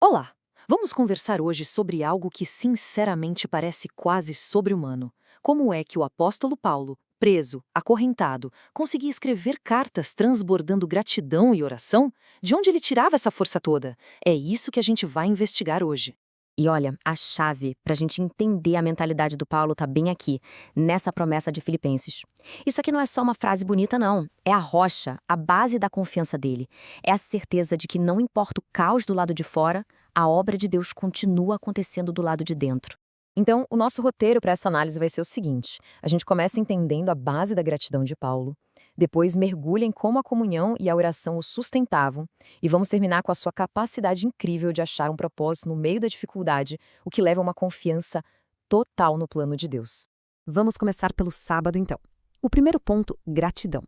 Olá! Vamos conversar hoje sobre algo que sinceramente parece quase sobre-humano. Como é que o apóstolo Paulo, preso, acorrentado, conseguia escrever cartas transbordando gratidão e oração? De onde ele tirava essa força toda? É isso que a gente vai investigar hoje. E olha, a chave para a gente entender a mentalidade do Paulo está bem aqui, nessa promessa de Filipenses. Isso aqui não é só uma frase bonita, não. É a rocha, a base da confiança dele. É a certeza de que não importa o caos do lado de fora, a obra de Deus continua acontecendo do lado de dentro. Então, o nosso roteiro para essa análise vai ser o seguinte: a gente começa entendendo a base da gratidão de Paulo, depois mergulha em como a comunhão e a oração o sustentavam, e vamos terminar com a sua capacidade incrível de achar um propósito no meio da dificuldade, o que leva a uma confiança total no plano de Deus. Vamos começar pelo sábado, então. O primeiro ponto, gratidão.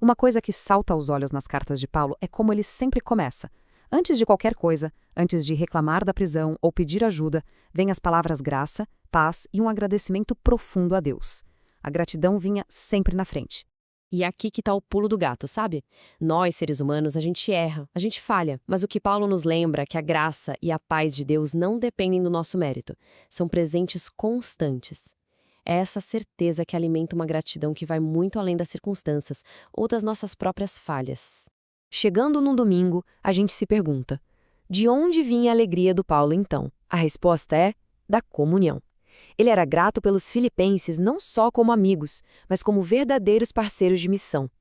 Uma coisa que salta aos olhos nas cartas de Paulo é como ele sempre começa. Antes de qualquer coisa, antes de reclamar da prisão ou pedir ajuda, vêm as palavras graça, paz e um agradecimento profundo a Deus. A gratidão vinha sempre na frente. E é aqui que está o pulo do gato, sabe? Nós, seres humanos, a gente erra, a gente falha. Mas o que Paulo nos lembra é que a graça e a paz de Deus não dependem do nosso mérito. São presentes constantes. É essa certeza que alimenta uma gratidão que vai muito além das circunstâncias ou das nossas próprias falhas. Chegando num domingo, a gente se pergunta: de onde vinha a alegria do Paulo então? A resposta é: da comunhão. Ele era grato pelos filipenses não só como amigos, mas como verdadeiros parceiros de missão.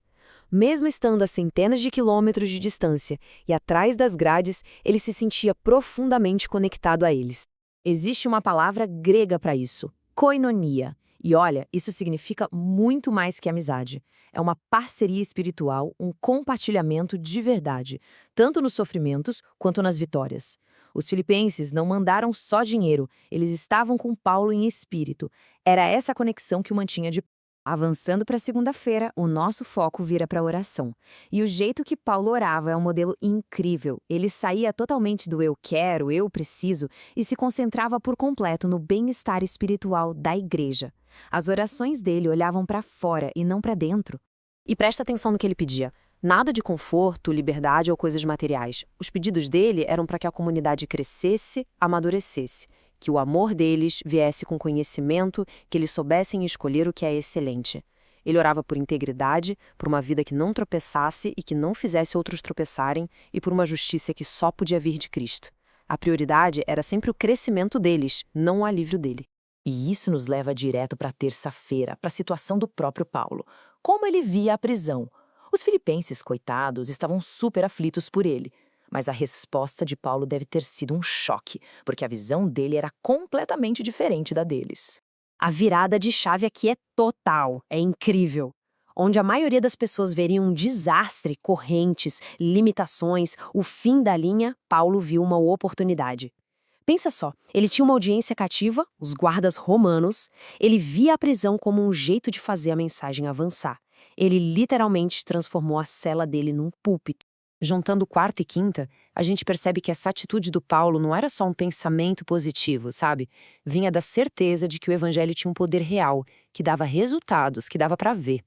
Mesmo estando a centenas de quilômetros de distância e atrás das grades, ele se sentia profundamente conectado a eles. Existe uma palavra grega para isso: koinonia. E olha, isso significa muito mais que amizade. É uma parceria espiritual, um compartilhamento de verdade, tanto nos sofrimentos quanto nas vitórias. Os filipenses não mandaram só dinheiro, eles estavam com Paulo em espírito. Era essa conexão que o mantinha de pé. Avançando para segunda-feira, o nosso foco vira para a oração. E o jeito que Paulo orava é um modelo incrível. Ele saía totalmente do eu quero, eu preciso e se concentrava por completo no bem-estar espiritual da igreja. As orações dele olhavam para fora e não para dentro. E presta atenção no que ele pedia. Nada de conforto, liberdade ou coisas materiais. Os pedidos dele eram para que a comunidade crescesse, amadurecesse, que o amor deles viesse com conhecimento, que eles soubessem escolher o que é excelente. Ele orava por integridade, por uma vida que não tropeçasse e que não fizesse outros tropeçarem, e por uma justiça que só podia vir de Cristo. A prioridade era sempre o crescimento deles, não o alívio dele. E isso nos leva direto para terça-feira, para a situação do próprio Paulo. Como ele via a prisão. Os filipenses, coitados, estavam super aflitos por ele. Mas a resposta de Paulo deve ter sido um choque, porque a visão dele era completamente diferente da deles. A virada de chave aqui é total, é incrível. Onde a maioria das pessoas veriam um desastre, correntes, limitações, o fim da linha, Paulo viu uma oportunidade. Pensa só, ele tinha uma audiência cativa, os guardas romanos, ele via a prisão como um jeito de fazer a mensagem avançar. Ele literalmente transformou a cela dele num púlpito. Juntando quarta e quinta, a gente percebe que essa atitude do Paulo não era só um pensamento positivo, sabe? Vinha da certeza de que o evangelho tinha um poder real, que dava resultados, que dava para ver.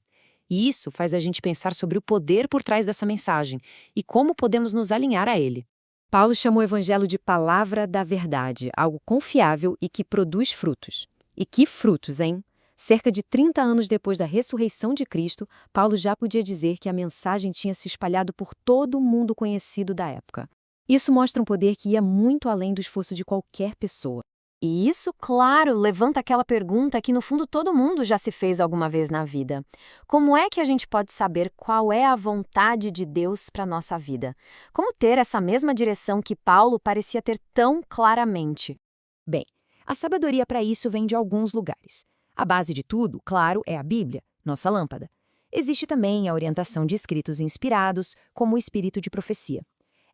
E isso faz a gente pensar sobre o poder por trás dessa mensagem e como podemos nos alinhar a ele. Paulo chamou o evangelho de palavra da verdade, algo confiável e que produz frutos. E que frutos, hein? Cerca de 30 anos depois da ressurreição de Cristo, Paulo já podia dizer que a mensagem tinha se espalhado por todo o mundo conhecido da época. Isso mostra um poder que ia muito além do esforço de qualquer pessoa. E isso, claro, levanta aquela pergunta que no fundo todo mundo já se fez alguma vez na vida. Como é que a gente pode saber qual é a vontade de Deus para a nossa vida? Como ter essa mesma direção que Paulo parecia ter tão claramente? Bem, a sabedoria para isso vem de alguns lugares. A base de tudo, claro, é a Bíblia, nossa lâmpada. Existe também a orientação de escritos inspirados, como o espírito de profecia.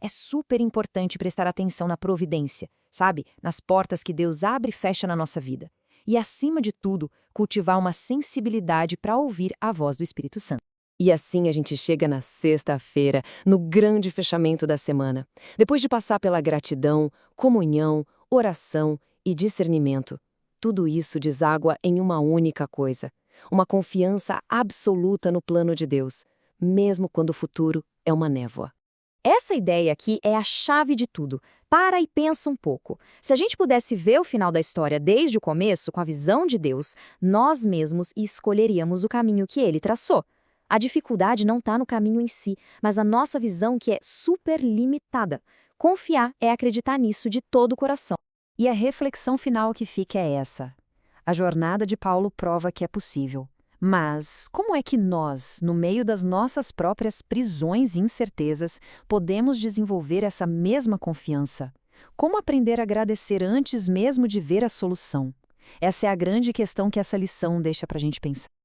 É super importante prestar atenção na providência, sabe? Nas portas que Deus abre e fecha na nossa vida. E, acima de tudo, cultivar uma sensibilidade para ouvir a voz do Espírito Santo. E assim a gente chega na sexta-feira, no grande fechamento da semana. Depois de passar pela gratidão, comunhão, oração e discernimento, tudo isso deságua em uma única coisa: uma confiança absoluta no plano de Deus, mesmo quando o futuro é uma névoa. Essa ideia aqui é a chave de tudo. Para e pensa um pouco. Se a gente pudesse ver o final da história desde o começo, com a visão de Deus, nós mesmos escolheríamos o caminho que ele traçou. A dificuldade não está no caminho em si, mas a nossa visão que é super limitada. Confiar é acreditar nisso de todo o coração. E a reflexão final que fica é essa. A jornada de Paulo prova que é possível. Mas como é que nós, no meio das nossas próprias prisões e incertezas, podemos desenvolver essa mesma confiança? Como aprender a agradecer antes mesmo de ver a solução? Essa é a grande questão que essa lição deixa para a gente pensar.